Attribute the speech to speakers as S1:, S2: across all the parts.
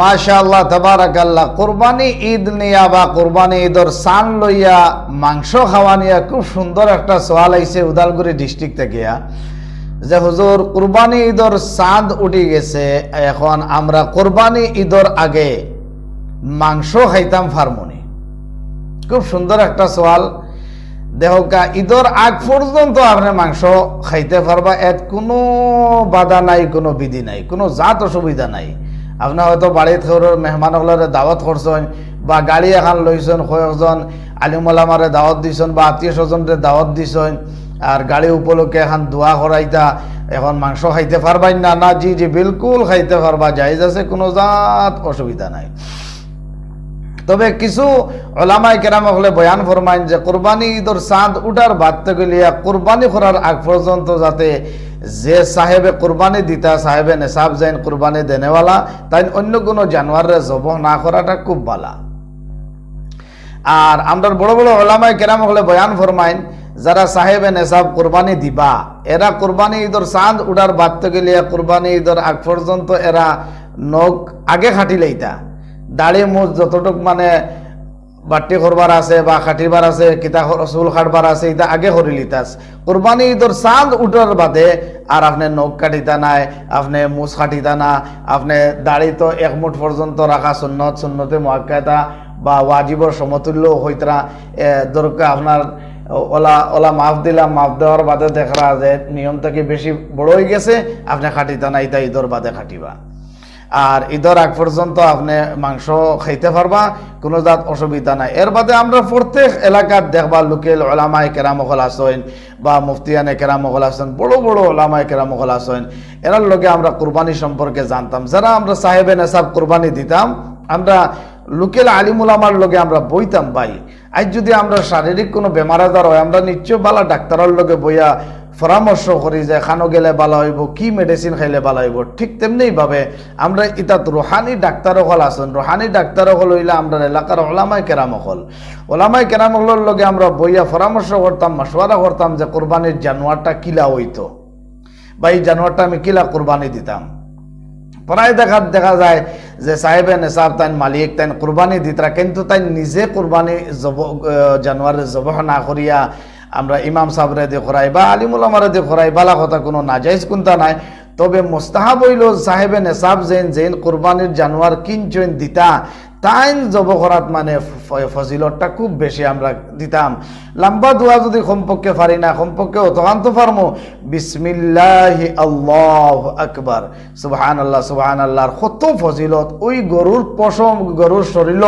S1: মাশাআল্লাহ তাবারাকাল্লাহ। কুরবানি ঈদ নিয়া বা কুরবানি ঈদর সান লইয়া মাংস খাওয়া নিয়া খুব সুন্দর একটা সওয়াল আইছে উদালগুড়ি ডিস্ট্রিক্ট থেকে, যে হুজুর কুরবানি ঈদর চাঁদ উঠে গেছে, এখন আমরা কুরবানি ঈদর আগে মাংস খাইতাম ফার্মনি। খুব সুন্দর একটা সওয়াল। দেহকা ঈদর আগ পর্যন্ত আপনি মাংস খাইতে পারবা, এত কোনো বাধা নাই, কোনো বিধি নাই, কোনো জাত অসুবিধা নাই। আপনি হয়তো বাড়িতে মেহমানগুলোরে দাওয়াত করছেন বা গাড়ি এখন লইছেন, কয়েকজন আলিমুলামারে দাওয়াত দিছেন বা আত্মীয় স্বজনরে দাওয়াত দিছেন, আর গাড়ি উপলক্ষে এখন দোয়া করাইতা, এখন মাংস খাইতে পারবাই না? না, জি জি বিলকুল খাইতে পারবা, জায়েজ আছে, কোনো জাত অসুবিধা নাই। তবে কিছু ওলামায়ে কেরাম হলে বয়ান ফরমাইন যে কুরবানি ঈদর চাঁদ উঠার বাদ থেকে লিয়া কুরবানি করার আগ পর্যন্ত যাতে যে সাহেবে কুরবানি দিতা, সাহেবে নেশাব যাইন কুরবানি দেনেওয়ালা, তাই অন্য কোনো জানোয়ারের জবহ না করাটা খুব ভালো। আর আমরা বড় বড় ওলামায়ে কেরাম হলে বয়ান ফরমাইন যারা সাহেবে নেশাব কুরবানি দিবা, এরা কুরবানি ঈদর চাঁদ উঠার বাদ থেকে লিয়া কুরবানি ঈদর আগ পর্যন্ত এরা নখ আগে খাটি লইতা, দাড়ি মুখ যতটুক মানে বাট্টি করবার আছে বা খাটিবার আছে, কিতা চুল কাটবার আছে, এটা আগে করি লিতাস। কুরবানি ঈদর চাঁদ উঠার বাদে আর আপনি নখ কাটিতা নাই, আপনি মুছ কাটিতা না, আপনি দাড়ি তো এক মুঠ পর্যন্ত রাখা সুন্নত, সুন্নতে মুআক্কাদা বা ওয়াজিবর সমতুল্য হইতরা দরকার। আপনার ওলা ওলা মাফ দিলাম, মাফ দেওয়ার বাদে দেখা যে নিয়ম থেকে বেশি বড় হয়ে গেছে, আপনি খাটিতা না, এটা ঈদর বাদে খাটিবা। আর ঈদর আগ পর্যন্ত আপনি মাংস খাইতে পারবা, কোনো জাত অসুবিধা নাই। এর বাদে আমরা প্রত্যেক এলাকার দেখবা লোকেল ওলামায়ে কেরাম হল আসেন বা মুফতিয়ানে কেরাম হল আসেন, বড় বড় ওলামায়ে কেরাম হল আসেন, এরার লগে আমরা কুরবানি সম্পর্কে জানতাম। যারা আমরা সাহেবে নেশাব কুরবানি দিতাম, আমরা লোকেল আলিমুলামার লগে আমরা বইতাম। ভাই আজ যদি আমরা শারীরিক কোনো বেমার আজার হয়, আমরা নিশ্চয় বালা ডাক্তারের লগে বইয়া পরামর্শ করি যে খানো গেলে ভালো হইব, কি মেডিসিন খাইলে ভালো হইব। ঠিক তেমনি ভাবে আমরা ইতাত রোহানি ডাক্তার হল আছেন, রোহানি ডাক্তার হল হইলে আমরা এলাকার ওলামায়ে কেরাম হল, ওলামায়ে কেরাম হলের লগে আমরা বইয়া পরামর্শ করতাম, মাসওয়ারা করতাম যে কোরবানির জানোয়ারটা কিলা হইতো বা এই জানোয়ারটা আমি কিলা কোরবানি দিতাম। প্রায় দেখা যায় যে সাহেবে নেশাব তাই মালিক তাই কোরবানি দিতরা, কিন্তু তাই নিজে কোরবানি জানোয়ারের জবহ না করিয়া আমরা ইমাম সাহেবরে দিয়ে করাই বা আলিমুলামারে দিয়ে করাই, বালা কথা কোনো নাজাইজ কোনটা নাই। তবে মোস্তাহাব হইল সাহেবে নেশাব যেন কোরবানির জানোয়ার কিনছেন দিতা, তাইন জব করাত মানে ফজিলতটা খুব বেশি আমরা দিতাম। লম্বা দোয়া যদি কমপক্ষে পারি না, কমপক্ষে অতখান তো পারমো, বিসমিল্লাহি আল্লাহু আকবার, সুবহানাল্লাহ সুবহানাল্লাহর কত ফজিলত। ওই গরুর পশম, গরুর শরীর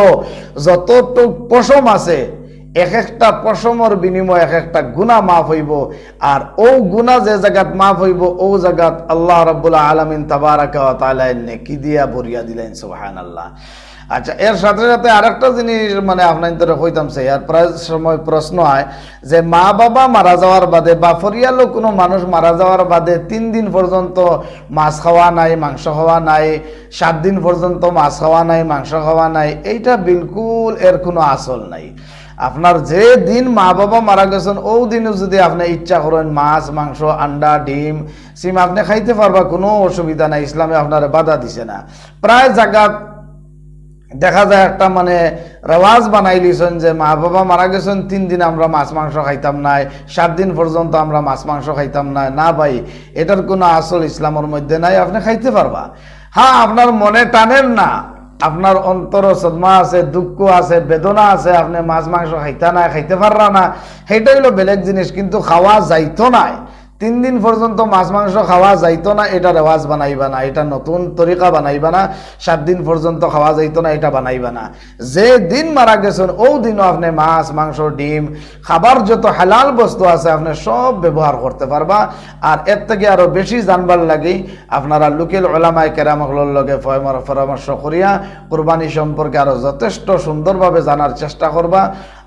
S1: যতটুক পশম আছে, এক একটা পশমর বিনিময় এক একটা গুনাহ মাফ হইব। আর ও গুনাহ যে জায়গাত মাফ হইব, ও জায়গাত আল্লাহ রাব্বুল আলামিন তাবারাকা ওয়া তাআলা নেকি দিয়া ভরিয়া দিলেন, সুবহানাল্লাহ। আচ্ছা, এর সাথে সাথে আরেকটা জিনিস মানে আপনার তোরা কইতাম চাই, আর প্রায় সময় প্রশ্ন হয় যে মা বাবা মারা যাওয়ার বাদে বা পরিয়ালো কোনো মানুষ মারা যাওয়ার বাদে 3 দিন পর্যন্ত মাছ খাওয়া নাই, মাংস খাওয়া নাই, 7 দিন পর্যন্ত মাছ খাওয়া নাই, মাংস খাওয়া নাই, এইটা বিলকুল এর কোনো আসল নাই। আপনার যে দিন মা বাবা মারা গেছেন, ও দিনও যদি আপনি ইচ্ছা করেন মাছ মাংস আন্ডা ডিম সিম আপনি খাইতে পারবা, কোনো অসুবিধা নাই, ইসলামে আপনার বাধা দিছে না। প্রায় জায়গাত দেখা যায় একটা মানে রেওয়াজ বানাই লিছেন যে মা বাবা মারা গেছেন 3 দিন আমরা মাছ মাংস খাইতাম নাই, 7 দিন পর্যন্ত আমরা মাছ মাংস খাইতাম না। না ভাই, এটার কোনো আসল ইসলামের মধ্যে নাই। আপনি খাইতে পারবা, হ্যাঁ আপনার মনে টানেন না, আপনার অন্তর সদমা আছে, দুঃখ আছে, বেদনা আছে, আপনি মাছ মাংস খাইতা না, খাইতে পাররা না, সেইটা হইলো বেলেগ জিনিস। কিন্তু খাওয়া যাইতো না, 3 দিন পর্যন্ত মাছ মাংস খাওয়া যাইতো না, এটা রেওয়াজ বানাইবা না, এটা নতুন তরিকা বানাইবা না। 7 দিন পর্যন্ত খাওয়া যাইতো না, এটা বানাইবা না। যে দিন মারা গেছেন ও দিনও আপনি মাছ মাংস ডিম খাবার যত হালাল বস্তু আছে আপনি সব ব্যবহার করতে পারবা। আর এর থেকে আরো বেশি জানবার লাগি আপনারা লোকেল ওলামায়ে কেরামগুলোর লগে পরামর্শ করিয়া কুরবানি সম্পর্কে আরো যথেষ্ট সুন্দরভাবে জানার চেষ্টা করবা।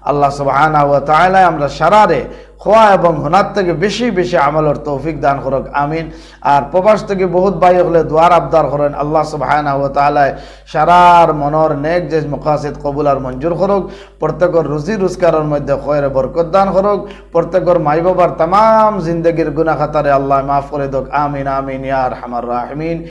S1: আল্লাহ সুবহানাহু ওয়া তাআলা আমরা সারারে খোয়া এবং হুনার থেকে বেশি বেশি আমলের তৌফিক দান করুক, আমিন। আর প্রবাস থেকে বহুত ভাই হলে দোয়ার আবদার করেন, আল্লাহ সুবহানাহু ওয়া তাআলা সারার মনের নেক যে মাকাসিদ কবুল আর মঞ্জুর করুক, প্রত্যেকের রুজি রোজগারের মধ্যে খয়রে বরকত দান করুক, প্রত্যেকের মাই বাবার तमाम জিন্দেগির গুনাহ খাতারে আল্লাহ মাফ করে দেক, আমিন আমিন ইয়া আরহামার রাহিমিন।